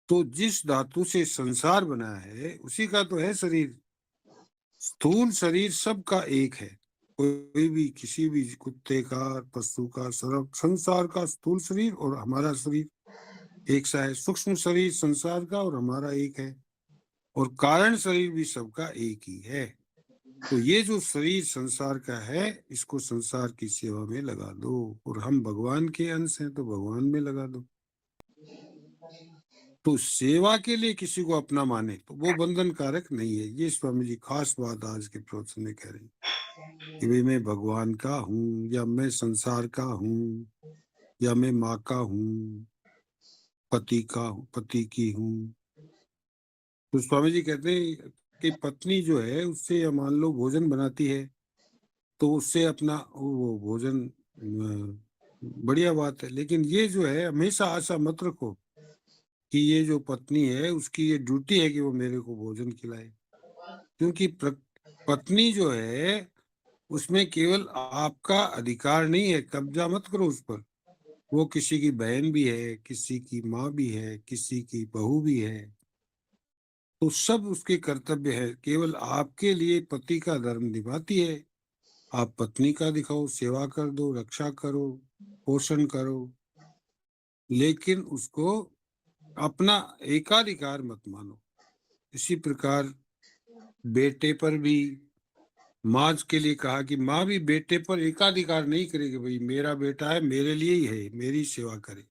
तो जिस धातु से संसार बना है उसी का तो है शरीर। स्थूल शरीर सबका एक है, कोई भी किसी भी कुत्ते का, पशु का, सर्व संसार का स्थूल शरीर और हमारा शरीर एक सा है। सूक्ष्म शरीर संसार का और हमारा एक है, और कारण शरीर भी सबका एक ही है। तो ये जो शरीर संसार का है, इसको संसार की सेवा में लगा दो, और हम भगवान के अंश हैं तो भगवान में लगा दो। तो सेवा के लिए किसी को अपना माने तो वो बंधन कारक नहीं है। ये स्वामी जी खास बात आज के प्रवचन में कह रहे हैं कि भाई मैं भगवान का हूँ, या मैं संसार का हूँ, या मैं माँ का हूँ, पति का हूँ, पति की हूँ। तो स्वामी जी कहते हैं कि पत्नी जो है उससे मान लो भोजन बनाती है, तो उससे अपना वो भोजन बढ़िया बात है। लेकिन ये जो है हमेशा आशा मत रखो कि ये जो पत्नी है उसकी ये ड्यूटी है कि वो मेरे को भोजन खिलाए, क्योंकि पत्नी जो है उसमें केवल आपका अधिकार नहीं है, कब्जा मत करो उस पर। वो किसी की बहन भी है, किसी की माँ भी है, किसी की बहू भी है, तो सब उसके कर्तव्य है। केवल आपके लिए पति का धर्म निभाती है, आप पत्नी का दिखाओ, सेवा कर दो, रक्षा करो, पोषण करो, लेकिन उसको अपना एकाधिकार मत मानो। इसी प्रकार बेटे पर भी माँ के लिए कहा कि माँ भी बेटे पर एकाधिकार नहीं करेगी, भाई मेरा बेटा है, मेरे लिए ही है, मेरी सेवा करे।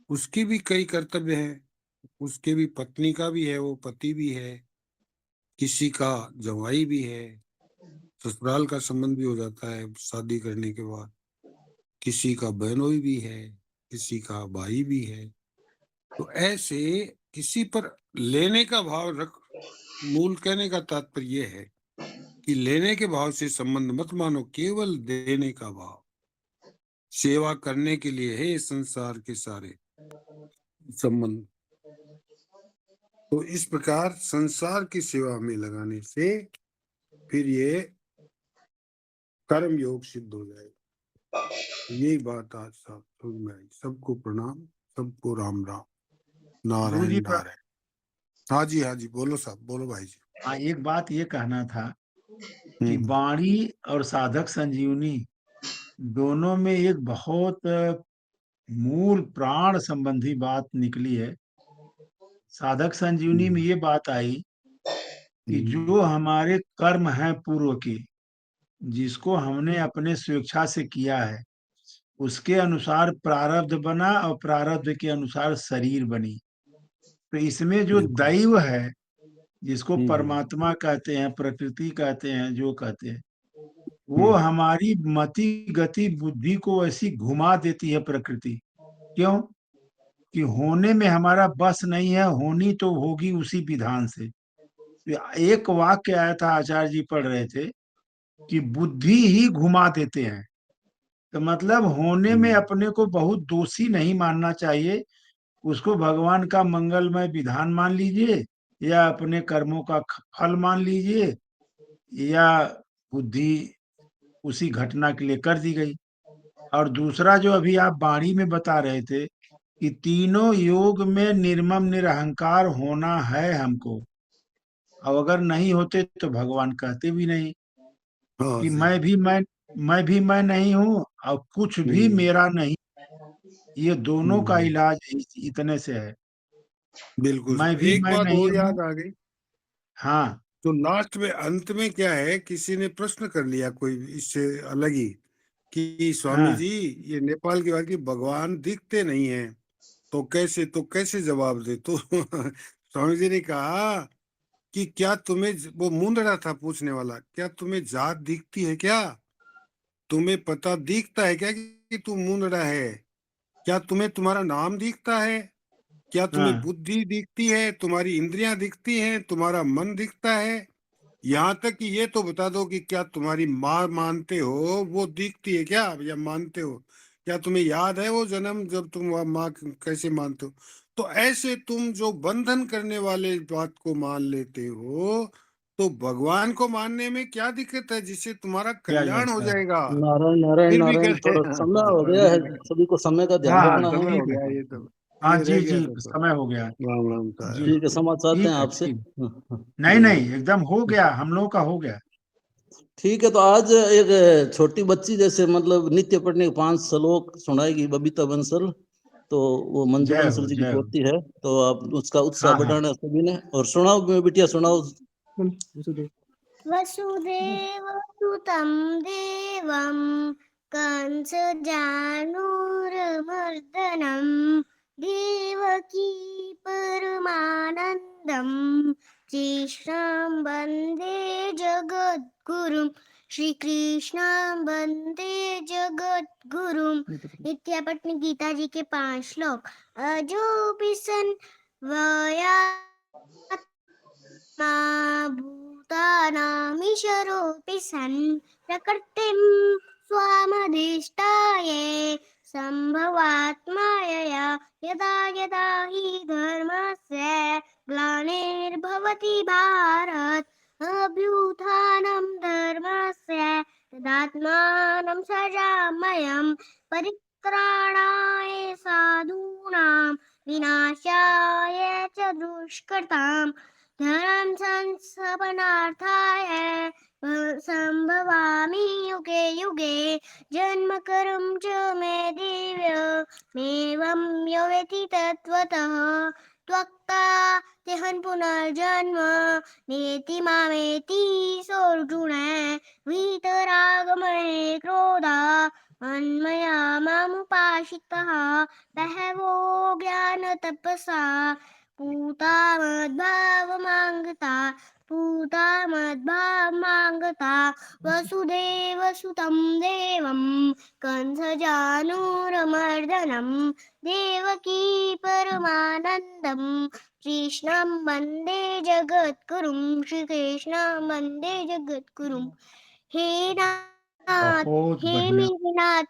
उसकी भी कई कर्तव्य हैं, उसके भी पत्नी का भी है, वो पति भी है, किसी का जवाई भी है, ससुराल का संबंध भी हो जाता है शादी करने के बाद, किसी का बहनोई भी है, किसी का भाई भी है। तो ऐसे किसी पर लेने का भाव रख। मूल कहने का तात्पर्य यह है कि लेने के भाव से संबंध मत मानो, केवल देने का भाव। सेवा करने के लिए है संसार के सारे संबंध। तो इस प्रकार संसार की सेवा में लगाने से फिर ये कर्म योग सिद्ध हो जाएगा। यही बात आज साहब समझ में आई। सबको प्रणाम, सबको राम राम, गुरु नारायण जी नारायण। हाँ जी, हाँ जी, बोलो साहब, बोलो भाई जी। हाँ, एक बात ये कहना था कि वाणी और साधक संजीवनी दोनों में एक बहुत मूल प्राण संबंधी बात निकली है। साधक संजीवनी में ये बात आई कि जो हमारे कर्म हैं पूर्व के, जिसको हमने अपने स्वेच्छा से किया है, उसके अनुसार प्रारब्ध बना और प्रारब्ध के अनुसार शरीर बनी। तो इसमें जो बिल्कुल। दैव है, जिसको परमात्मा कहते हैं, प्रकृति कहते हैं, जो कहते हैं, वो हमारी मति गति बुद्धि को ऐसी घुमा देती है प्रकृति। क्यों? कि होने में हमारा बस नहीं है, होनी तो होगी उसी विधान से। एक वाक्य आया था, आचार्य जी पढ़ रहे थे कि बुद्धि ही घुमा देते हैं। तो मतलब होने में अपने को बहुत दोषी नहीं मानना चाहिए, उसको भगवान का मंगलमय विधान मान लीजिए, या अपने कर्मों का फल मान लीजिए, या बुद्धि उसी घटना के लिए कर दी गई। और दूसरा जो अभी आप वाणी में बता रहे थे कि तीनों योग में निर्मम निरहंकार होना है हमको, और अगर नहीं होते तो भगवान कहते भी नहीं हाँ कि सही। मैं भी मैं नहीं हूं और कुछ भी मेरा नहीं। ये दोनों का इलाज इतने से है। बिल्कुल। मैं भी एक मैं बात नहीं और हूं। याद आ गई। हाँ तो लास्ट में अंत में क्या है, किसी ने प्रश्न कर लिया कोई इससे अलग ही कि स्वामी हाँ जी ये नेपाल की बात की भगवान दिखते नहीं है, तो कैसे जवाब दे। तो स्वामी जी ने कहा कि क्या तुम्हें, वो मूंद रहा था पूछने वाला, क्या तुम्हें जात दिखती है क्या? तुम्हें पता दिखता है क्या कि तू मूंद रहा है? क्या तुम्हें तुम्हारा नाम दिखता है? क्या तुम्हें हाँ बुद्धि दिखती है, तुम्हारी इंद्रियां दिखती हैं, तुम्हारा मन दिखता है? यहाँ तक कि ये तो बता दो कि क्या तुम्हारी माँ मानते हो वो दिखती है क्या, या मानते हो? क्या तुम्हें याद है वो जन्म जब तुम वह माँ कैसे मानते हो? तो ऐसे तुम जो बंधन करने वाले बात को मान लेते हो, तो भगवान को मानने में क्या दिक्कत है, जिससे तुम्हारा क्या कल्याण हो जाता है। जाएगा। नारायण नारायण फिर भी नारायण। कहते थोड़ा हैं समय हो गया है, सभी को समय का ध्यान हाँ हाँ, हाँ रखना है। समय ठीक हो है। गया ये तो। हाँ ये जी रह गया जी, था तो। समय हो गया। राम राम का जी आया। ठीक है, क्षमा चाहते हैं ठीक है, आपसे। ठीक। हाँ, नहीं जी नहीं, एकदम हो गया, हम लोगों का हो गया। ठीक है। तो आज एक छोटी बच्ची जैसे मतलब नित्य पढ़ने के 5 श्लोक सुनाएगी, बबीता बंसल। तो वो मंजू जय बंसल हो, जी की जय हो। पोती है, तो आप उसका उत्साह हाँ हाँ, बढ़ाना सभी ने। और सुनाओ बिटिया, सुनाओ। वसुदेवसुतं देवं कंसजानूरमर्दनं देवकी परमानन्दं कृष्णं वन्दे जगद्गुरुं श्रीकृष्णं वन्दे जगद्गुरुं। नित्य पठनी गीता जी के 5 श्लोक। अजोऽपि सन् भूतानामीशरोऽपि सन् प्रकृतिं स्वामधिष्ठाये सम्भवात्मायया यदा यदा हि धर्मस्य ग्लानिर्भवति भारत अभ्युत्थानं धर्मस्य तदात्मानं सृजाम्यहं परित्राणाय साधूनां विनाशाय च दुष्कृताम् धर्म संस्थापनार्थाय संभवामि युगे युगे जन्म कर्म च मे दिव्यमेवं यो वेत्ति तत्त्वतः त्वक्ता तेहं पुनर्जन्म नेति मामेति सोऽर्जुन वीतरागमये क्रोधा मन्मया मामुपाश्रितः बहवो ज्ञानतपसा पूता मद्भावमागता वसुदेवसुतं देवं कंसजानूरमर्दनं देवकी परमानन्दं कृष्णं वन्दे जगद्गुरुं श्रीकृष्णं वन्दे जगद्गुरुं। हे नाथ, बहुत हे बढ़िया। मेरे नाथ,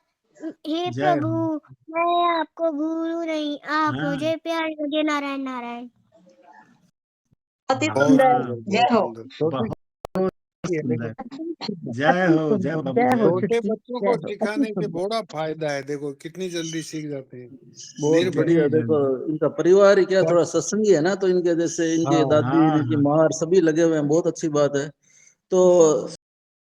हे जय प्रभु, हो। मैं आपको भूलूं नहीं, आप हाँ मुझे प्यार लगे। नारायण नारायण। बहुत ही हाँ, बहुत सुंदर। सुंदर, जय बहुत हो। सुंदर। बहुत सुंदर। जय अति हो, जय सुंदर, बाबू, जय जय हो हो। छोटे छुटकी, बच्चों जय को हो, अति सिखाने से सुंदर। बड़ा फायदा है, देखो कितनी जल्दी सीख जाते हैं। बहुत निर्भय। बढ़िया। कितनी देखो जल्दी। इनका परिवार ही क्या थोड़ा सत्संगी है ना, तो इनके जैसे इनके हाँ दादी, हाँ इनकी हाँ, माँ, सभी लगे हुए हैं। बहुत अच्छी बात है। तो